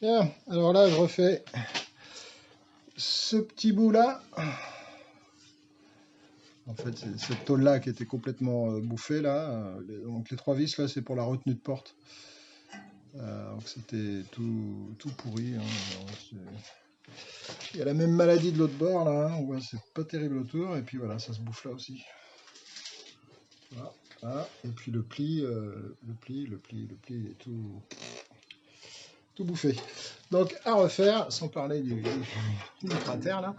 Bien, alors là je refais ce petit bout là. En fait c'est cette tôle là qui était complètement bouffée là. Donc les 3 vis là c'est pour la retenue de porte. Donc c'était tout pourri. Hein. Il y a la même maladie de l'autre bord là. Hein. Ouais, c'est pas terrible autour. Et puis voilà, ça se bouffe là aussi. Voilà. Voilà. Et puis le pli, il est tout bouffé. Donc à refaire, sans parler du cratère là.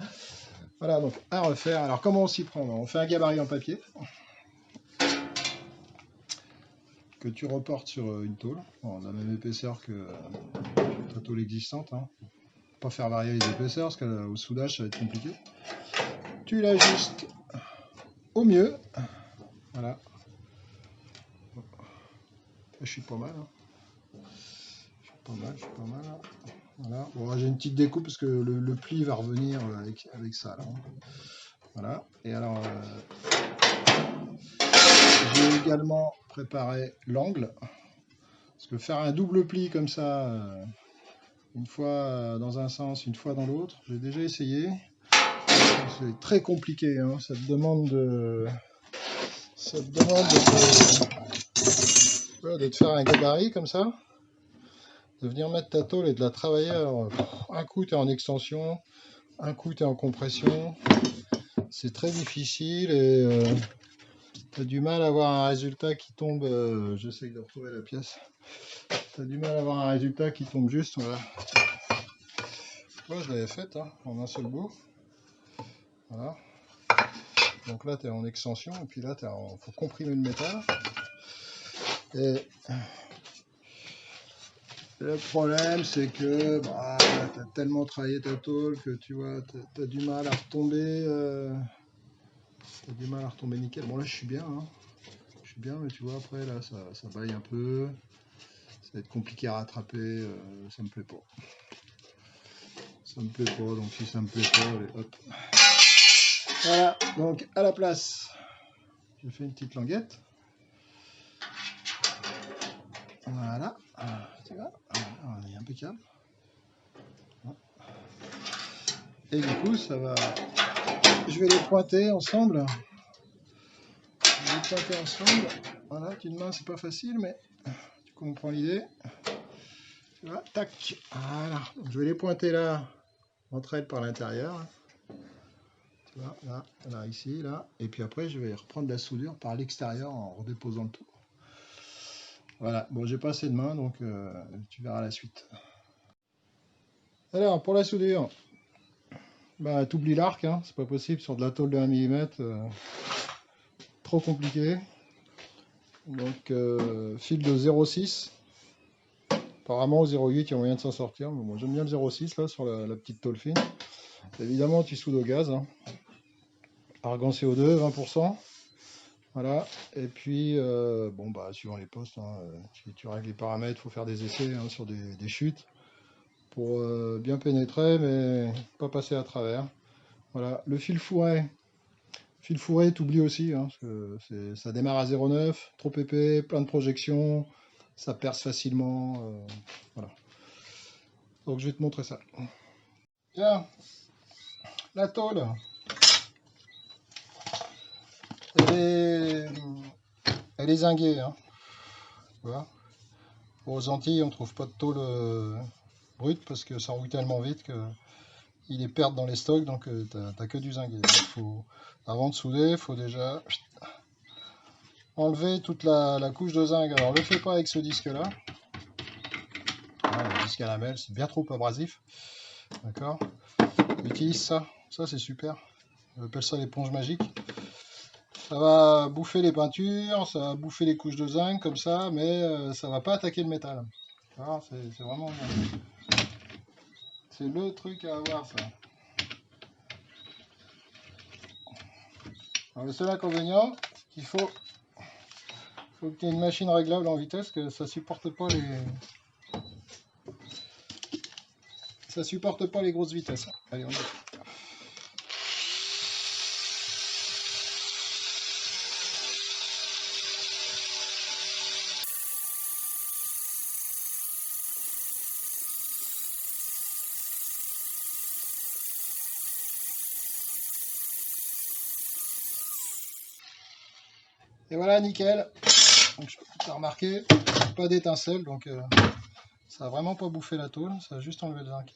Voilà, donc à refaire. Alors comment on s'y prend? On fait un gabarit en papier que tu reportes sur une tôle, la même épaisseur que ta tôle existante. Hein. Pas faire varier les épaisseurs parce qu'au soudage ça va être compliqué. Tu l'ajustes au mieux. Voilà. Je suis pas mal. Hein. Je suis pas mal. Hein. Voilà. Bon, j'ai une petite découpe parce que le pli va revenir avec ça. Là. Voilà. Et alors, j'ai également préparé l'angle. Parce que faire un double pli comme ça, une fois dans un sens, une fois dans l'autre, j'ai déjà essayé. C'est très compliqué. Hein. Ça te demande de te faire un gabarit comme ça. De venir mettre ta tôle et de la travailler. Alors, un coup, tu es en extension. Un coup, tu es en compression. C'est très difficile et tu as du mal à avoir un résultat qui tombe. J'essaye de retrouver la pièce. Tu as du mal à avoir un résultat qui tombe juste. Voilà. Moi, je l'avais faite hein, en un seul bout. Voilà. Donc là, tu es en extension et puis là, il faut comprimer le métal. Et le problème, c'est que tu as tellement travaillé ta tôle que tu vois, tu as du mal à retomber. T'as du mal à retomber nickel. Bon là je suis bien, hein. Je suis bien, mais tu vois après là ça baille un peu. Ça va être compliqué à rattraper, ça me plaît pas. Ça me plaît pas, donc si ça me plaît pas, allez hop. Voilà, donc à la place, j'ai fait une petite languette. Voilà, tu vois, on est impeccable. Et du coup ça va. Je vais les pointer ensemble. Voilà, d'une main c'est pas facile, mais tu comprends l'idée. Là, tac, voilà. Donc, je vais les pointer là, entre elles par l'intérieur. Tu vois, là, ici, là. Et puis après, je vais reprendre la soudure par l'extérieur en redéposant le tout. Voilà, bon, j'ai pas assez de main, donc tu verras la suite. Alors, pour la soudure, t'oublies l'arc, hein, c'est pas possible sur de la tôle de 1 mm. Trop compliqué. Donc, fil de 0,6. Apparemment, au 0,8, il y a moyen de s'en sortir. Mais bon, j'aime bien le 0,6 là sur la petite tôle fine. Évidemment, tu soudes au gaz. Hein. Argan CO2, 20%. Voilà. Et puis, suivant les postes, hein, tu règles les paramètres, il faut faire des essais hein, sur des chutes pour bien pénétrer, mais pas passer à travers. Voilà. Le fil fourré. Fil fourré, t'oublies aussi, hein, parce que ça démarre à 0,9, trop épais, plein de projections, ça perce facilement. Voilà. Donc je vais te montrer ça. Tiens, la tôle. Elle est zinguée. Hein. Voilà. Aux Antilles, on trouve pas de tôle brute parce que ça rouille tellement vite qu'ils les perdent dans les stocks, donc t'as que du zingué. Avant de souder, il faut déjà enlever toute la couche de zinc. Alors, le fais pas avec ce disque-là. Le disque à lamelles, c'est bien trop abrasif. D'accord. Utilise ça. Ça, c'est super. On appelle ça l'éponge magique. Ça va bouffer les peintures, ça va bouffer les couches de zinc comme ça, mais ça va pas attaquer le métal. C'est vraiment c'est le truc à avoir ça. Alors, le seul inconvénient, c'est qu'il faut que tu aies une machine réglable en vitesse, que ça supporte pas les grosses vitesses. Allez, on y va. Et voilà, nickel. Donc, tu as remarqué, pas d'étincelle, donc ça a vraiment pas bouffé la tôle, ça a juste enlevé le zinc.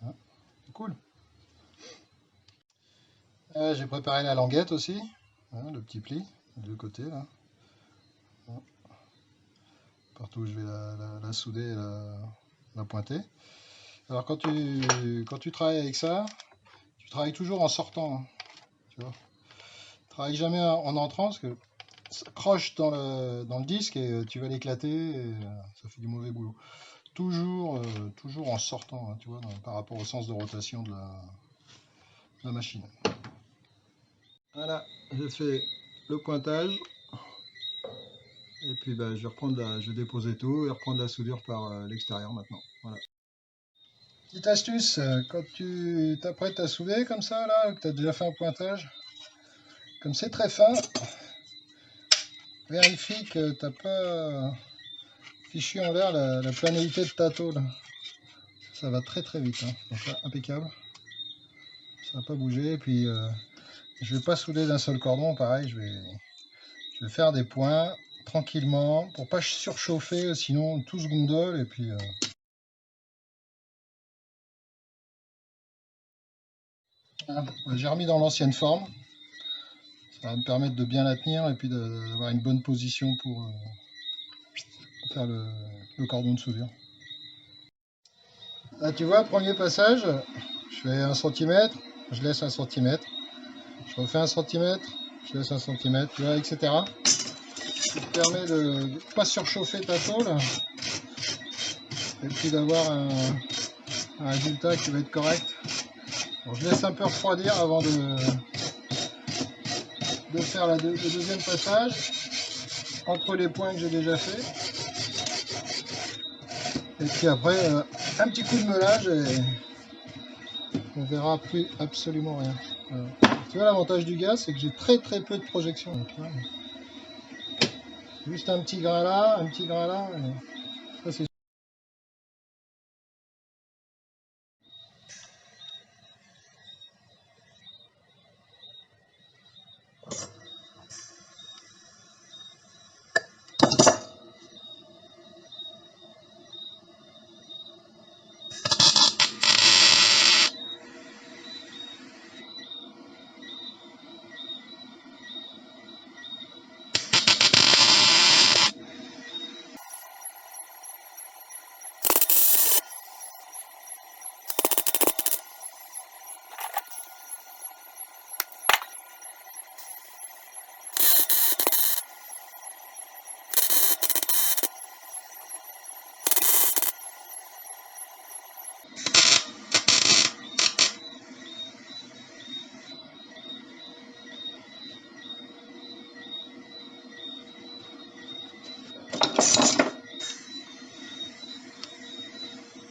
Hein, c'est cool. J'ai préparé la languette aussi, hein, le petit pli, de deux côtés là. Hein. Partout où je vais la souder et la pointer. Alors quand tu travailles avec ça, tu travailles toujours en sortant. Hein, tu vois. Travaille jamais en entrant parce que ça croche dans le disque et tu vas l'éclater et ça fait du mauvais boulot. Toujours en sortant, hein, tu vois, par rapport au sens de rotation de la machine. Voilà, j'ai fait le pointage. Et puis bah, je vais déposer tout et reprendre la soudure par l'extérieur maintenant. Voilà. Petite astuce, quand tu t'apprêtes à souder comme ça, là, que tu as déjà fait un pointage, comme c'est très fin, vérifie que tu n'as pas fichu en l'air la planéité de ta tôle. Ça va très très vite. Hein. Donc là, impeccable. Ça va pas bouger. Et puis je vais pas souder d'un seul cordon, pareil, je vais faire des points tranquillement pour pas surchauffer, sinon tout se gondole et puis j'ai remis dans l'ancienne forme. Ça va me permettre de bien la tenir et puis d'avoir une bonne position pour faire le cordon de soudure. Là tu vois, premier passage, je fais 1 cm, je laisse 1 cm, je refais 1 cm, je laisse 1 cm, tu vois, etc. Ce qui te permet de ne pas surchauffer ta tôle et puis d'avoir un résultat qui va être correct. Bon, je laisse un peu refroidir avant de faire le deuxième passage entre les points que j'ai déjà fait. Et puis après, un petit coup de meulage et on verra plus absolument rien. Voilà. Tu vois, l'avantage du gaz, c'est que j'ai très très peu de projection. Donc, voilà. Juste un petit grain là, un petit grain là. Ça, c'est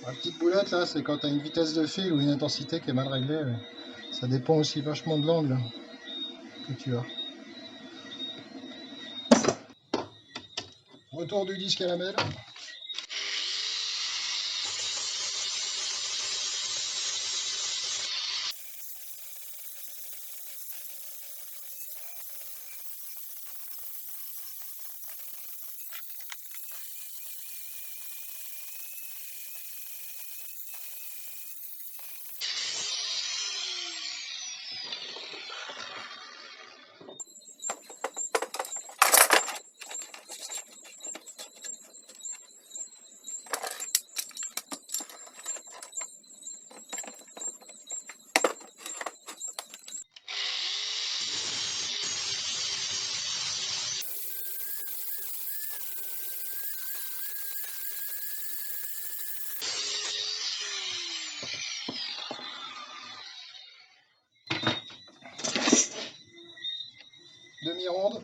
la petite boulette là, c'est quand tu as une vitesse de fil ou une intensité qui est mal réglée. Ça dépend aussi vachement de l'angle que tu as. Retour du disque à lamelle. Demi-ronde.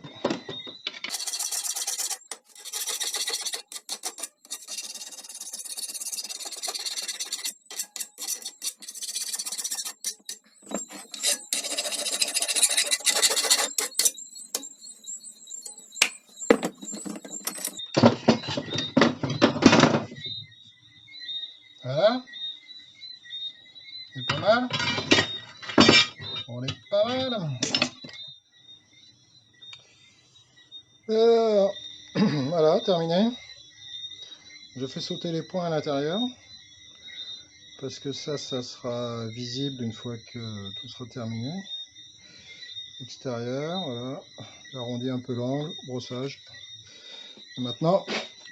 Voilà. C'est pas mal. On est pas mal. Voilà, terminé. Je fais sauter les points à l'intérieur parce que ça sera visible une fois que tout sera terminé. Extérieur, voilà. J'arrondis un peu l'angle, brossage. Et maintenant,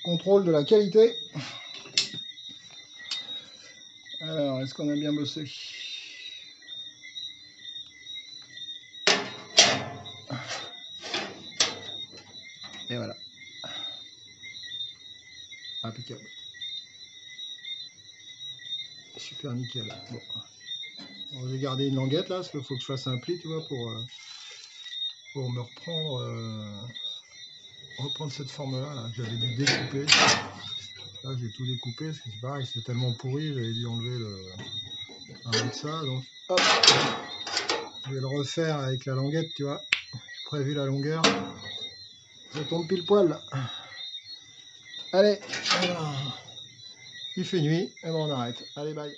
contrôle de la qualité. Alors, est-ce qu'on a bien bossé? Et voilà. Impeccable. Super nickel. Bon. Bon, j'ai gardé une languette là, parce qu'il faut que je fasse un pli, tu vois, pour me reprendre cette forme-là. Là. J'avais dû découper. Là, j'ai tout découpé, parce que c'est pareil, c'est tellement pourri, j'avais dû enlever un bout de ça. Donc, hop, je vais le refaire avec la languette, tu vois. J'ai prévu la longueur. Ça tombe pile poil là. Allez, alors, il fait nuit, et bon, on arrête. Allez, bye.